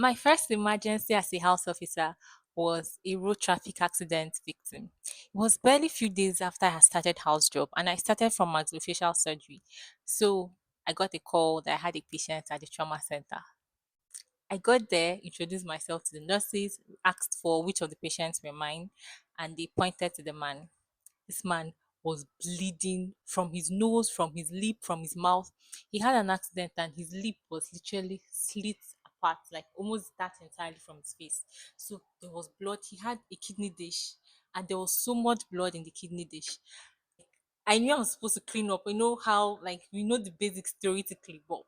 My first emergency as a house officer was a road traffic accident victim. It was barely few days after I had started house job and I started from maxillofacial surgery. So I got a call that I had a patient at the trauma center. I got there, introduced myself to the nurses, asked for which of the patients were mine, and they pointed to the man. This man was bleeding from his nose, from his lip, from his mouth. He had an accident and his lip was literally slit apart, like almost that entirely from his face. So there was blood. He had a kidney dish and there was so much blood in the kidney dish. I knew I was supposed to clean up. You know how, like, we know the basics theoretically, but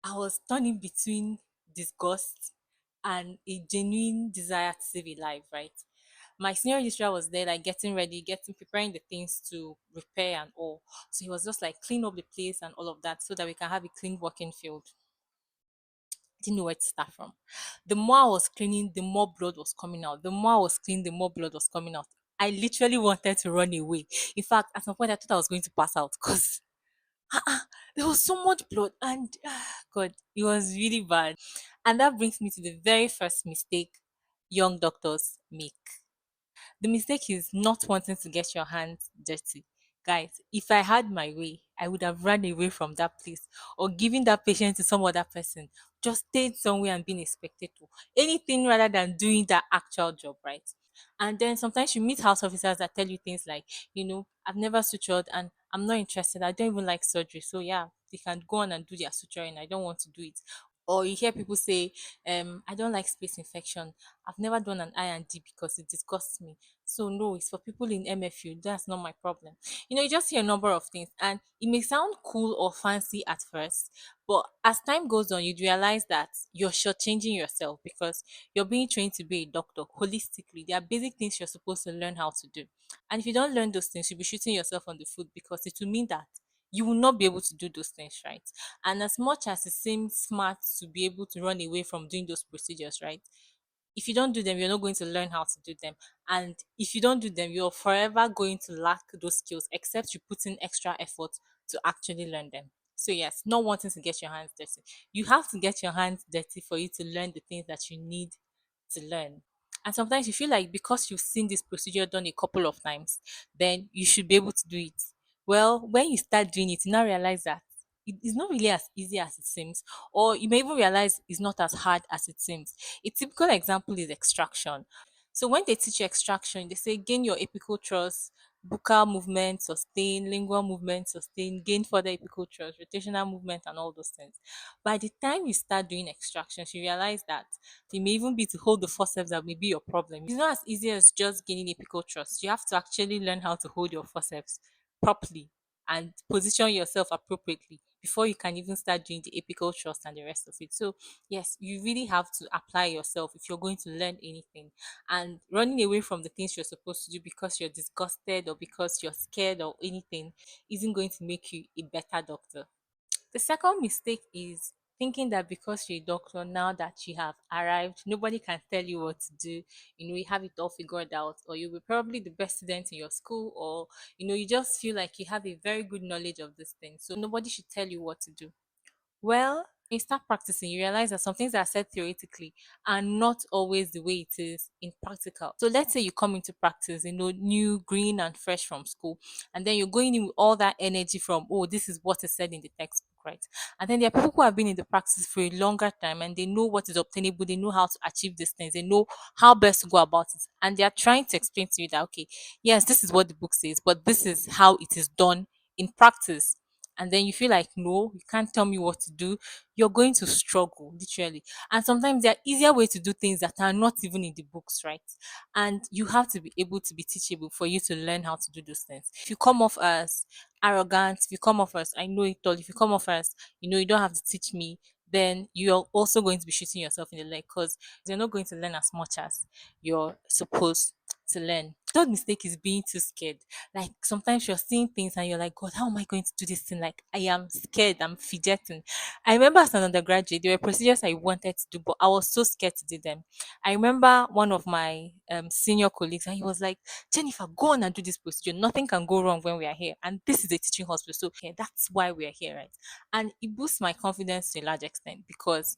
I was turning between disgust and a genuine desire to save a life, right? My senior registrar was there, like getting ready, getting preparing the things to repair and all. So he was just like clean up the place and all of that so that we can have a clean working field. Didn't know where to start from. The more I was cleaning, the more blood was coming out. The more I was cleaning, the more blood was coming out. I literally wanted to run away. In fact, at some point, I thought I was going to pass out because there was so much blood and God, it was really bad. And that brings me to the very first mistake young doctors make. The mistake is not wanting to get your hands dirty. Guys, if I had my way, I would have run away from that place or given that patient to some other person. Just stayed somewhere and been a spectator. Anything rather than doing that actual job, right? And then sometimes you meet house officers that tell you things like, I've never sutured and I'm not interested. I don't even like surgery. So yeah, they can go on and do their suturing. I don't want to do it. Or you hear people say, I don't like space infection. I've never done an I&D because it disgusts me. So no, it's for people in MFU. That's not my problem. You just hear a number of things and it may sound cool or fancy at first, but as time goes on, you'd realize that you're shortchanging yourself because you're being trained to be a doctor holistically. There are basic things you're supposed to learn how to do. And if you don't learn those things, you'll be shooting yourself on the foot because it will mean that you will not be able to do those things, right? And as much as it seems smart to be able to run away from doing those procedures, right? If you don't do them, you're not going to learn how to do them. And if you don't do them, you're forever going to lack those skills, except you put in extra effort to actually learn them. So, yes, not wanting to get your hands dirty. You have to get your hands dirty for you to learn the things that you need to learn. And sometimes you feel like because you've seen this procedure done a couple of times, then you should be able to do it. Well, when you start doing it, you now realize that it is not really as easy as it seems, or you may even realize it's not as hard as it seems. A typical example is extraction. So when they teach you extraction, they say gain your apical thrust, buccal movement, sustain, lingual movement, sustain, gain further apical thrust, rotational movement, and all those things. By the time you start doing extractions, you realize that it may even be to hold the forceps that may be your problem. It's not as easy as just gaining apical thrust. You have to actually learn how to hold your forceps properly and position yourself appropriately before you can even start doing the apical thrust and the rest of it. So yes, you really have to apply yourself if you're going to learn anything. And running away from the things you're supposed to do because you're disgusted or because you're scared or anything isn't going to make you a better doctor. The second mistake is thinking that because you're a doctor, now that you have arrived, nobody can tell you what to do. You have it all figured out, or you'll be probably the best student in your school, or you just feel like you have a very good knowledge of this thing. So nobody should tell you what to do. Well, you start practicing, you realize that some things that are said theoretically are not always the way it is in practical. So let's say you come into practice, new, green, and fresh from school, and then you're going in with all that energy from, oh, this is what is said in the textbook, right? And then there are people who have been in the practice for a longer time and they know what is obtainable, they know how to achieve these things, they know how best to go about it. And they are trying to explain to you that, okay, yes, this is what the book says, but this is how it is done in practice. And then you feel like, no, you can't tell me what to do. You're going to struggle, literally. And sometimes there are easier ways to do things that are not even in the books, right? And you have to be able to be teachable for you to learn how to do those things. If you come off as arrogant, if you come off as I know it all, if you come off as you don't have to teach me, then you're also going to be shooting yourself in the leg because you're not going to learn as much as you're supposed to learn. Third mistake is being too scared. Like sometimes you're seeing things and you're like, God, how am I going to do this thing? Like I am scared, I'm fidgeting. I remember as an undergraduate, there were procedures I wanted to do, but I was so scared to do them. I remember one of my senior colleagues, and he was like, Jennifer, go on and do this procedure. Nothing can go wrong when we are here. And this is a teaching hospital. So that's why we are here, right? And it boosts my confidence to a large extent because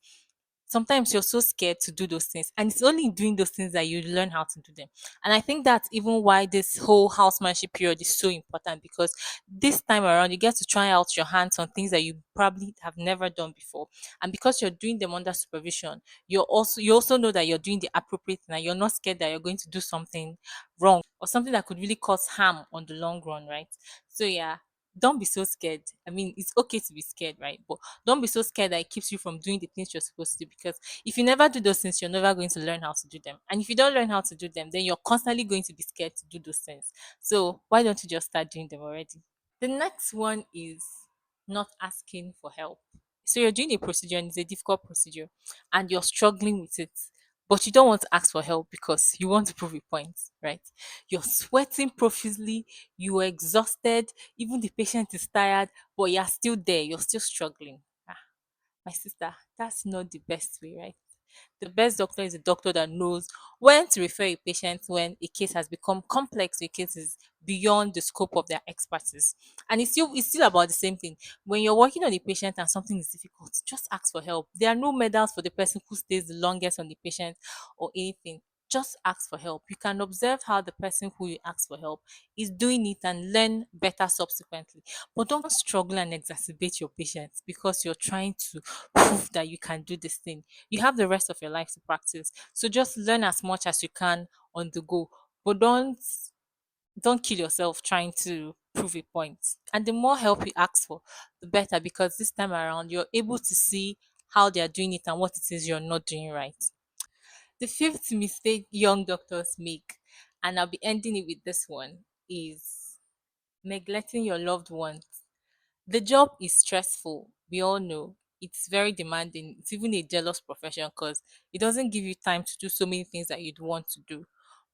sometimes you're so scared to do those things, and it's only in doing those things that you learn how to do them. And I think that's even why this whole housemanship period is so important, because this time around you get to try out your hands on things that you probably have never done before. And because you're doing them under supervision, you also know that you're doing the appropriate thing, and you're not scared that you're going to do something wrong or something that could really cause harm on the long run, right? So yeah, don't be so scared. I mean, it's okay to be scared, right? But don't be so scared that it keeps you from doing the things you're supposed to do, because if you never do those things, you're never going to learn how to do them. And if you don't learn how to do them, then you're constantly going to be scared to do those things. So why don't you just start doing them already? The next one is not asking for help. So you're doing a procedure and it's a difficult procedure and you're struggling with it, but you don't want to ask for help because you want to prove a point, right? You're sweating profusely, you're exhausted, even the patient is tired, but you're still there, you're still struggling. Ah, my sister, that's not the best way, right? The best doctor is a doctor that knows when to refer a patient when a case has become complex, a case is beyond the scope of their expertise. And it's still about the same thing. When you're working on a patient and something is difficult, just ask for help. There are no medals for the person who stays the longest on the patient or anything. Just ask for help. You can observe how the person who you ask for help is doing it and learn better subsequently. But don't struggle and exacerbate your patients because you're trying to prove that you can do this thing. You have the rest of your life to practice. So just learn as much as you can on the go. But don't kill yourself trying to prove a point. And the more help you ask for, the better, because this time around you're able to see how they are doing it and what it is you're not doing right. The fifth mistake young doctors make, and I'll be ending it with this one, is neglecting your loved ones. The job is stressful. We all know it's very demanding. It's even a jealous profession because it doesn't give you time to do so many things that you'd want to do.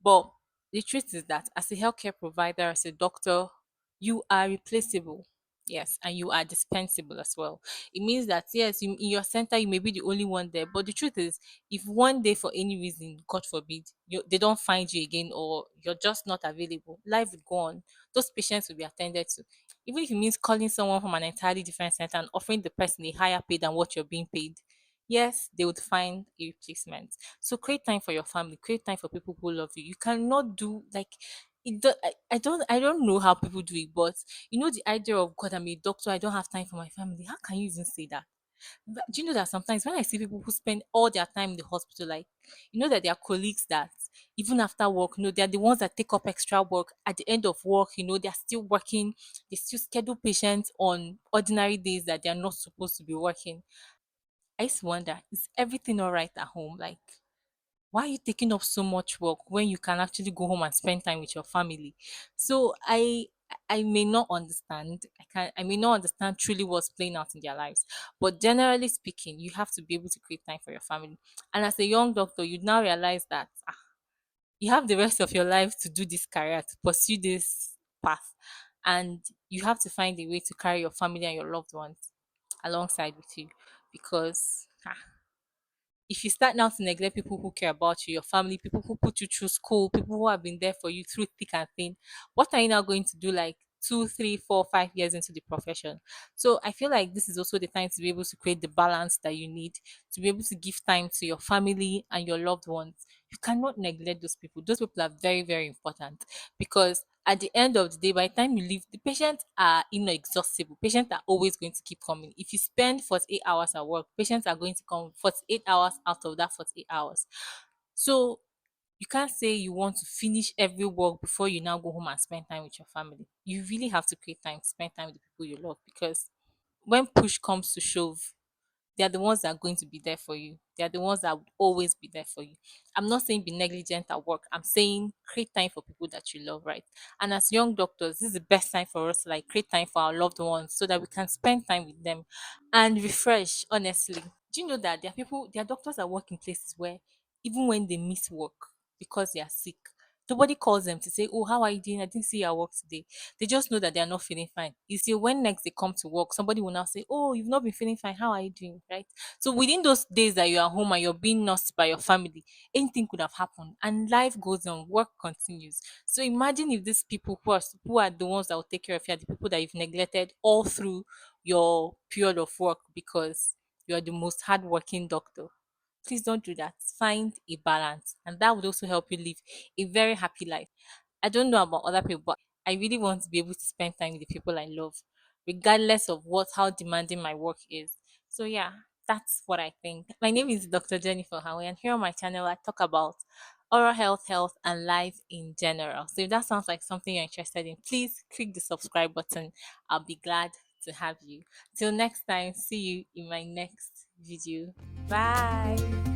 But the truth is that as a healthcare provider, as a doctor, you are replaceable. Yes, and you are dispensable as well. It means that yes, in your center you may be the only one there, but the truth is, if one day for any reason, God forbid, they don't find you again or you're just not available, life will go on. Those patients will be attended to, even if it means calling someone from an entirely different center and offering the person a higher pay than what you're being paid. Yes, they would find a replacement. So create time for your family, create time for people who love you. You cannot do like I don't know how people do it, but the idea of God, I'm a doctor, I don't have time for my family. How can you even say that? But do you know that sometimes when I see people who spend all their time in the hospital, like, that there are colleagues that even after work, they're the ones that take up extra work at the end of work, they're still working, they still schedule patients on ordinary days that they're not supposed to be working. I used to wonder, is everything all right at home? Like, why are you taking up so much work when you can actually go home and spend time with your family? So I may not understand. I may not understand truly what's playing out in their lives. But generally speaking, you have to be able to create time for your family. And as a young doctor, you now realize that you have the rest of your life to do this career, to pursue this path. And you have to find a way to carry your family and your loved ones alongside with you, because if you start now to neglect people who care about you, your family, people who put you through school, people who have been there for you through thick and thin, what are you now going to do like 2, 3, 4, 5 years into the profession? So I feel like this is also the time to be able to create the balance that you need to be able to give time to your family and your loved ones. You cannot neglect those people. Those people are very, very important, because at the end of the day, by the time you leave, the patients are inexhaustible. Patients are always going to keep coming. If you spend 48 hours at work, patients are going to come 48 hours out of that 48 hours. So you can't say you want to finish every work before you now go home and spend time with your family. You really have to create time to spend time with the people you love, because when push comes to shove, they are the ones that are going to be there for you. They are the ones that would always be there for you. I'm not saying be negligent at work. I'm saying create time for people that you love, right? And as young doctors, this is the best time for us to like create time for our loved ones so that we can spend time with them and refresh, honestly. Do you know that there are doctors that work in places where even when they miss work because they are sick, nobody calls them to say, "Oh, how are you doing? I didn't see you at work today." They just know that they are not feeling fine. You see, when next they come to work, somebody will now say, "Oh, you've not been feeling fine. How are you doing?" Right? So within those days that you are home and you're being nursed by your family, anything could have happened, and life goes on. Work continues. So imagine if these people who are the ones that will take care of you are the people that you've neglected all through your period of work because you are the most hardworking doctor. Please don't do that. Find a balance, and that would also help you live a very happy life. I don't know about other people, but I really want to be able to spend time with the people I love, regardless of what how demanding my work is. So yeah, that's what I think. My name is Dr. Jennifer Howe, and here on my channel I talk about oral health, health, and life in general. So if that sounds like something you're interested in, please click the subscribe button. I'll be glad to have you. Till next time, see you in my next video. Bye.